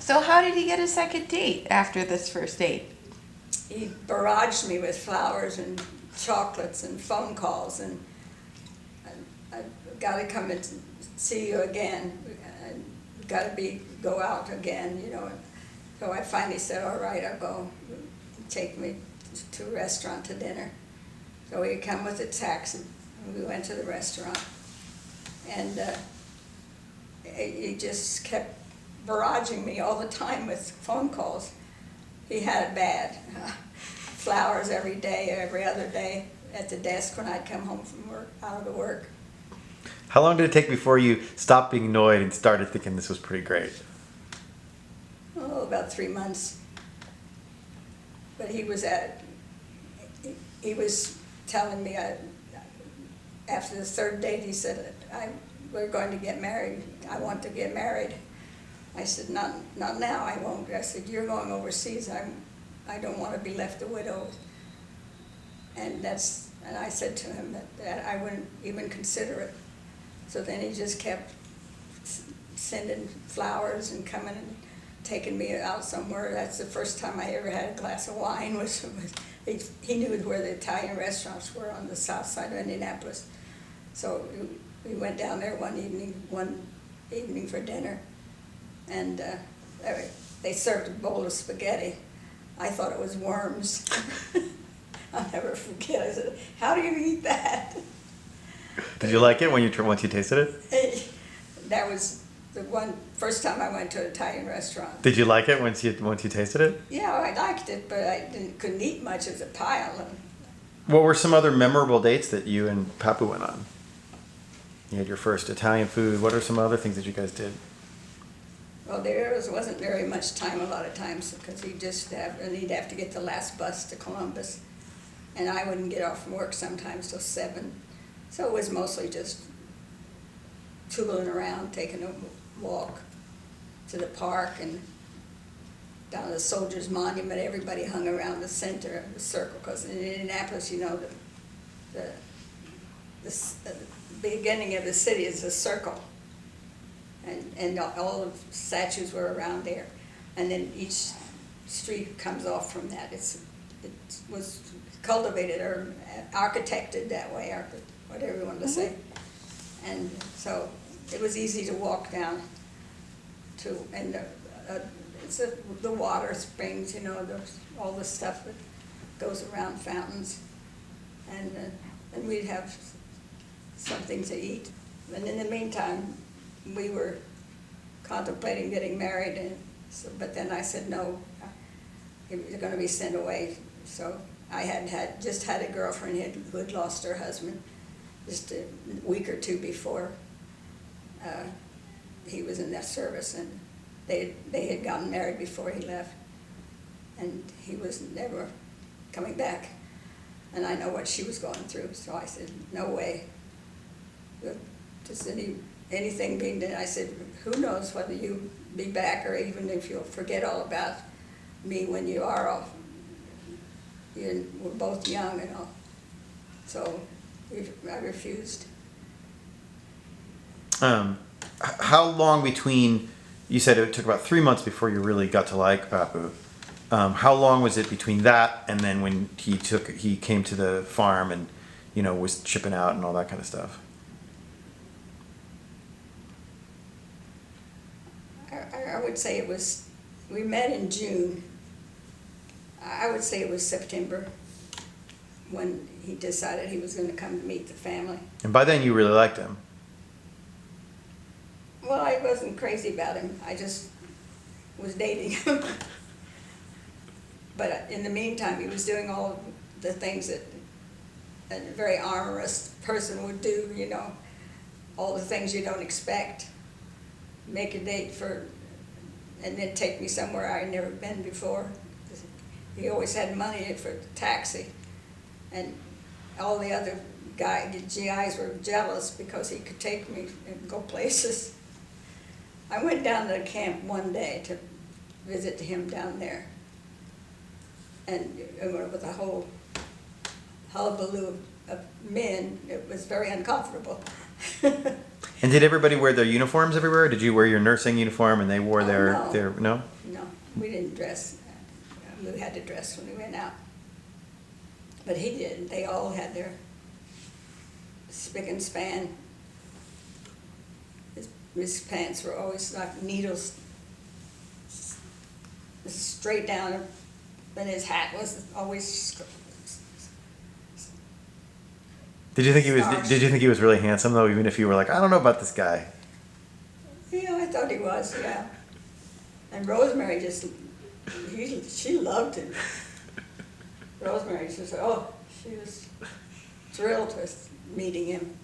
So how did he get a second date after this first date? He barraged me with flowers and chocolates and phone calls, and I've got to come and see you again. I've got to go out again, you know. So I finally said, all right, I'll go. Take me to a restaurant to dinner. So he come with a taxi, and we went to the restaurant. And he just kept barraging me all the time with phone calls. He had it bad. Flowers every day, every other day at the desk when I'd come home from work, out of work. How long did it take before you stopped being annoyed and started thinking this was pretty great? Oh, about 3 months. But he was telling me, after the third date, he said, we're going to get married. I want to get married. I said, not now, I won't. I said, you're going overseas. I don't want to be left a widow. And I said to him that I wouldn't even consider it. So then he just kept sending flowers and coming and taking me out somewhere. That's the first time I ever had a glass of wine. He knew where the Italian restaurants were on the south side of Indianapolis. So we went down there one evening for dinner, and they served a bowl of spaghetti. I thought it was worms. I'll never forget. I said, how do you eat that? Did you like it once you tasted it? That was the first time I went to an Italian restaurant. Did you like it once you tasted it? Yeah, I liked it, but I couldn't eat much as a pile. What were some other memorable dates that you and Pappoo went on? You had your first Italian food. What are some other things that you guys did? Well, there wasn't very much time a lot of times, because he'd have to get the last bus to Columbus, and I wouldn't get off from work sometimes till 7. So it was mostly just tooling around, taking a walk to the park and down to the Soldiers Monument. Everybody hung around the center of the circle, because in Indianapolis, you know, the beginning of the city is a circle, and all the statues were around there, and then each street comes off from that. It was cultivated or architected that way, or whatever you want to say, and so it was easy to walk down to, and it's the water springs, you know, all the stuff that goes around, fountains, and we'd have something to eat. And in the meantime, we were contemplating getting married, but then I said no, you're going to be sent away. So I just had a girlfriend who had lost her husband just a week or two before he was in that service, and they had gotten married before he left, and he was never coming back. And I know what she was going through, so I said, no way. Just anything being done. I said, who knows whether you'll be back, or even if you'll forget all about me when you are off. We're both young and all. So I refused. How long between, you said it took about 3 months before you really got to like Pappoo. How long was it between that and then when he came to the farm and, you know, was shipping out and all that kind of stuff? I would say we met in June. I would say it was September when he decided he was going to come to meet the family. And by then you really liked him. Well, I wasn't crazy about him. I just was dating him. But in the meantime, he was doing all the things that a very amorous person would do, you know, all the things you don't expect. Make a date and then take me somewhere I had never been before. He always had money for the taxi, and all the other GIs were jealous because he could take me and go places. I went down to the camp one day to visit him down there, and with a whole hullabaloo of men, it was very uncomfortable. And did everybody wear their uniforms everywhere? Did you wear your nursing uniform and they wore their no? No, we didn't dress. We had to dress when we went out. But he did. They all had their spick and span. His pants were always like needles straight down, and his hat was always. Did you think he was? Stars. Did you think he was really handsome though? Even if you were like, I don't know about this guy. Yeah, I thought he was. Yeah. And Rosemary she loved him. Rosemary just, oh, she was thrilled with meeting him.